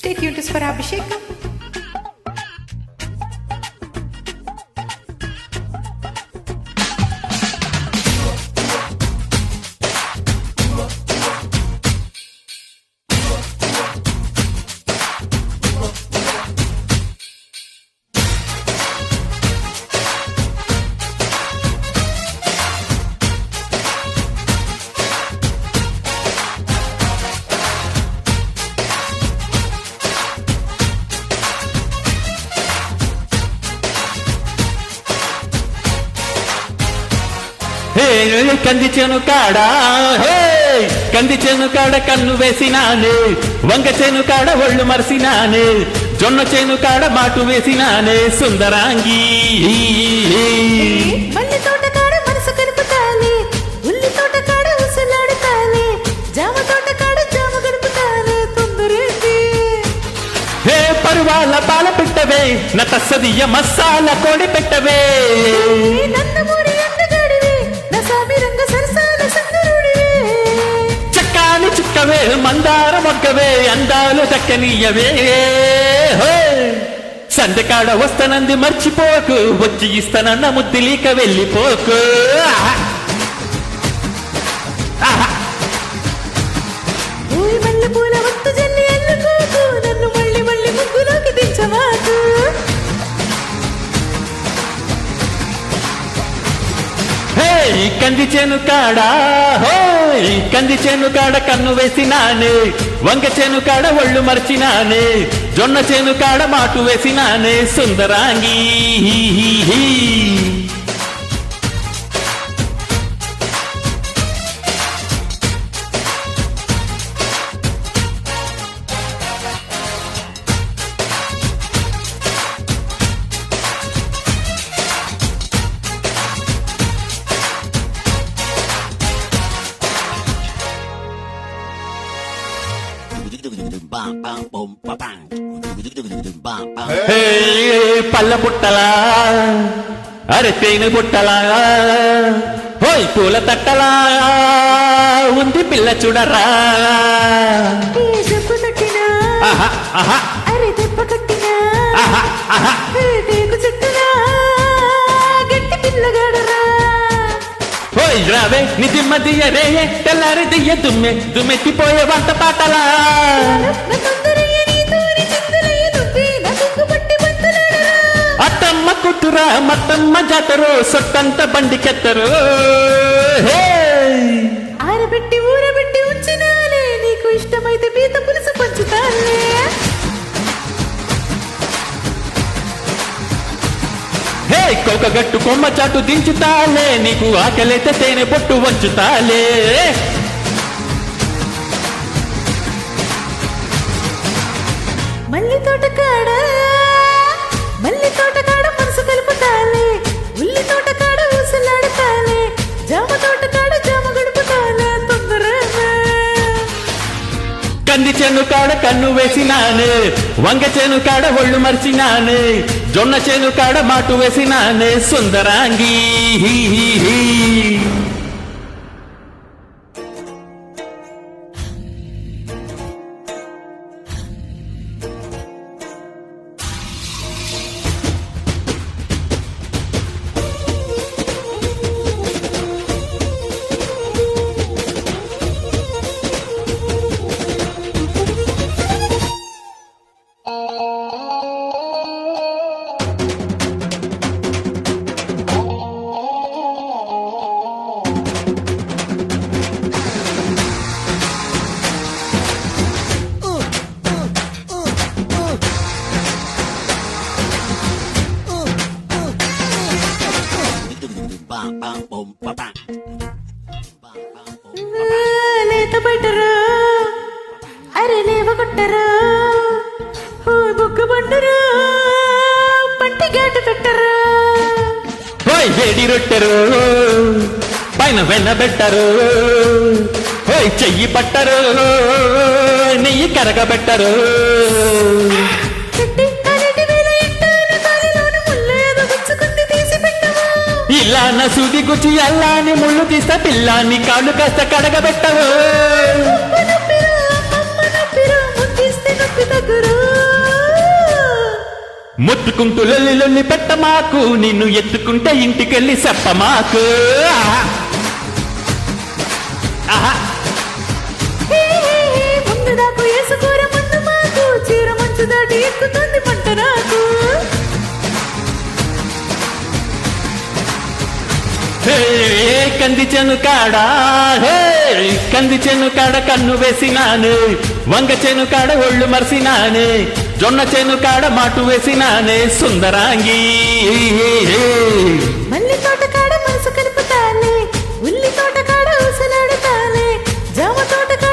Stay tuned to Swarabhishekam. కంది చేను కాడ కంది చేను కాడ కన్ను వేసినానే, వంగ చేను కాడ ఒళ్ళు మరిసినానే, జొన్న చేను కాడ మాటు వేసినానే సుందరాంగి. మల్లి తోట కాడ మనసు కలుపుతాలే, ఉల్లి తోట కాడ ఉసలాడుతాలే, జామ తోట కాడ జామ గడుపుతాలే తొందరేంటి. హే పరువాల పాల పెట్టవే, నటసదియ మసాల కోడి పెట్టవే, నందమూరి అందగాడివే, నా సామిరంగ సరసాల సంగరుడివే. చక్కాని చుక్కవే, మందార మొగ్గవే, అందాలు దక్కనీయవే. సందకాడ వస్తానంది మర్చిపోకు, వచ్చి ఇస్తానన్న ముద్దులీక వెళ్ళిపోకు. ఓయ్ మల్లె పూల వత్తు జల్లి అల్లుకోకు, నన్ను మళ్ళీ మళ్ళీ ముగ్గులోకి దించవాకు. కంది చేను కాడ కంది చేను కాడ కన్ను వేసినానే, వంగ చేను కాడ ఒళ్ళు మర్చినానే, జొన్న చేను కాడ మాటు వేసినానే సుందరాంగి. పల్ల పుట్టలా అరే తేనె పుట్టలా, హోయ్ పూల తట్టలా ఉంది పిల్ల చూడరా. చెప్పు తట్టినా అరే దెబ్బ కట్టినా, చుట్టూనా గట్టి పిల్లగాడరా. హోయ్ రావే నిదిమ్మ దియ్యరే, తెల్లారి దియ్య దుమ్మె దుమ్మెత్తిపోయే వంట పాటలా. అత్తమ్మ కుట్టురా మత్తమ్మ జాతరు, సొట్టంత బండికెత్తరు. ఆరబెట్టి ఊరబెట్టి ఉంచినాలే, నీకు ఇష్టమైతే పీత పులుసు పంచుతాలే. హే కోకగట్టు కొమ్మ చాటు దించుతాలే, నీకు ఆకలైతే తేనె పొట్టు వంచుతాలే. మల్లి తోట కాడ మల్లి తోట కాడ మనసు కలుపుతాలే, ఉల్లి తోట కాడ ఊసలాడుతాలే, జామ తోట కాడ జామ గడుపుతాలే తొందరగా. కంది చేను కాడ కన్ను వేసినానే, వంగ చేను కాడ ఒళ్ళు మర్చినానే, జొన్న చేను కాడ మాటు వేసినానే సుందరాంగి. లేత బయటరా అరే లేవ కొట్టరా, బొగ్గు బండరా పంటి గేటు పెట్టరా. హోయ్ వేడి రొట్టెరు పైన వెన్న పెట్టరు, హోయ్ చెయ్యి పట్టరు నెయ్యి కరగబెట్టరు. ఇలా నా సూది గుచ్చి అల్లాని ముళ్ళు తీస్తా, పిల్లాన్ని కాళ్ళు కాస్త కడగబెట్టవు. అమ్మ నొప్పిరా, ముద్దిస్తే నొప్పి తగ్గురు. ముట్టుకుంటూ లొల్లి లొల్లి పెట్టమాకు, నిన్ను ఎత్తుకుంటే ఇంటికెళ్ళి చెప్పమాకు. ఆహా. హే, హే, హే, ముందు నాకు వేసుకోర ముందు మాకు, చీర మంచు దాటి ఎక్కుతుంది మంట నాకు. హే, కంది చెను కాడా, హే, కంది చెను కాడ కన్ను వేసినానే, వంగ చెను కాడ ఒళ్ళు మరిసినానే, జొన్న చెను కాడ మాటు వేసినానే సుందరాంగి. మల్లి తోట కాడ మనసు కలుపుతానే, ఉల్లి తోట కాడ ఊసలాడుతానే, జామ తోట కాడ